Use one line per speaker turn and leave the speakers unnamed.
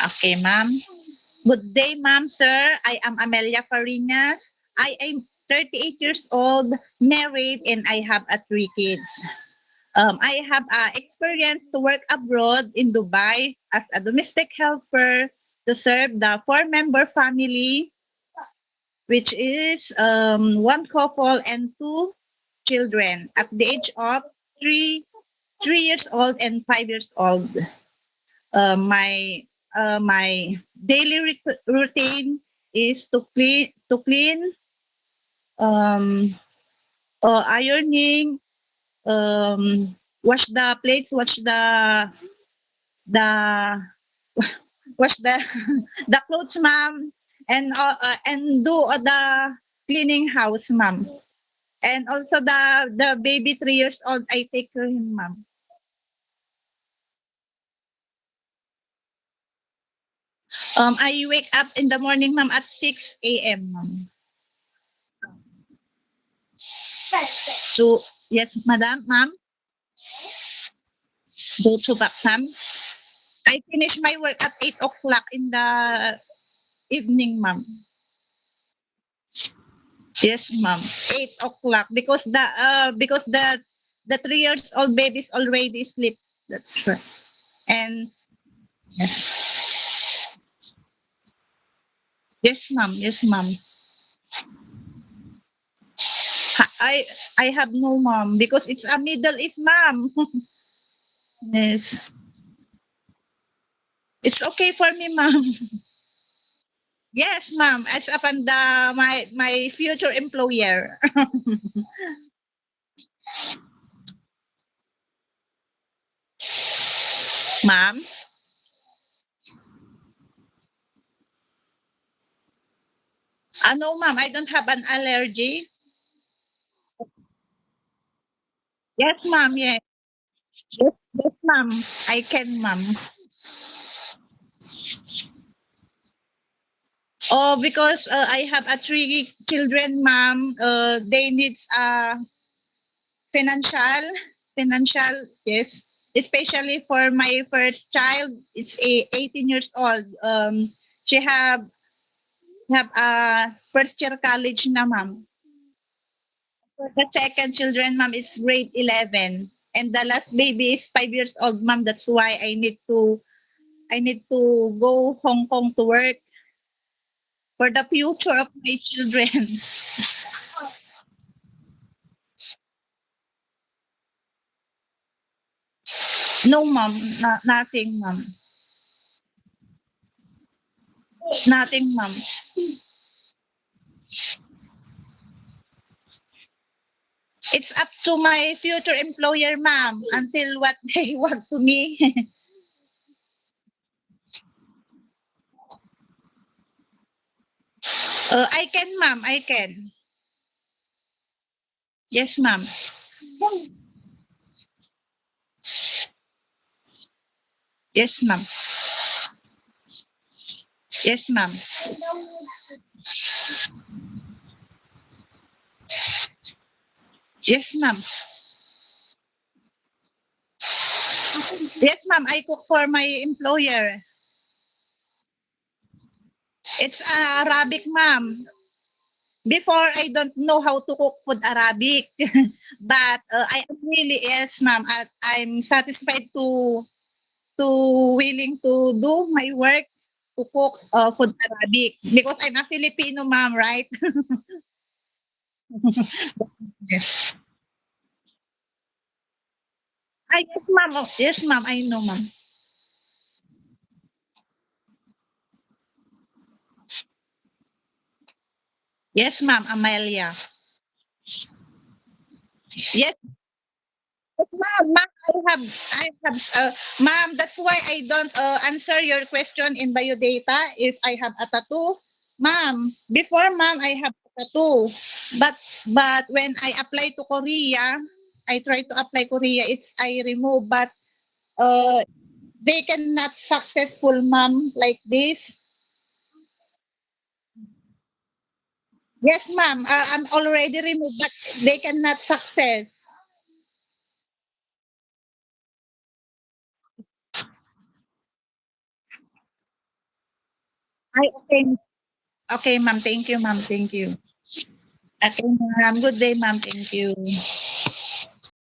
Okay, ma'am. Good day, ma'am, sir. I am Amelia Farina. I am 38 years old, married, and I have three kids. I have experience to work abroad in Dubai as a domestic helper to serve the four-member family, which is one couple and two children at the age of three, 3 years old and 5 years old. My daily routine is to clean, um, ironing, wash the plates, the wash the the clothes, ma'am, and do the cleaning house, ma'am. And also the baby 3 years old, I take care of him, ma'am. I wake up in the morning, ma'am, at 6 a.m., ma'am. To Yes, madam, ma'am. Go to back, ma'am. I finish my work at 8 o'clock in the evening, ma'am. Yes, ma'am. 8 o'clock because the 3 years old baby's already sleep. That's right. And yes, ma'am. Yes, ma'am. I have no mom because it's a Middle East, ma'am. Yes, it's okay for me, ma'am. Yes, ma'am. As upon my future employer, ma'am. No, ma'am. I don't have an allergy. Yes, ma'am. Yes, yes, ma'am. I can, ma'am. Oh, because I have a three children, ma'am. They need financial, financial. Yes, especially for my first child. It's 18 years old. She have a first year college na, ma'am. For the second children, ma'am, is grade 11. And the last baby is 5 years old, ma'am. That's why I need to go Hong Kong to work for the future of my children. No, ma'am. Nothing, ma'am. Nothing, ma'am. It's up to my future employer, ma'am, until what they want to me. I can, ma'am. I can. Yes, ma'am. Yes, ma'am. Yes, ma'am. Yes, ma'am. Yes, ma'am. I cook for my employer. It's Arabic, ma'am. Before, I don't know how to cook food Arabic, but I am really, yes, ma'am. I'm satisfied to willing to do my work to cook food Arabic because I'm a Filipino, ma'am, right? Yes. Yes, ma'am. Oh, yes, ma'am. I know, ma'am. Yes, ma'am. Amelia. Yes, ma'am. Ma'am, ma'am. That's why I don't answer your question in biodata if I have a tattoo, ma'am. Before, ma'am, I have a tattoo, but when I apply to Korea, I try to apply Korea. It's I remove, but uh, they cannot successful, ma'am, like this. Yes, ma'am. I'm already removed, but they cannot success. Ay, okay. Okay, ma'am. Thank you, ma'am. Thank you. Okay, ma'am. Good day, ma'am. Thank you.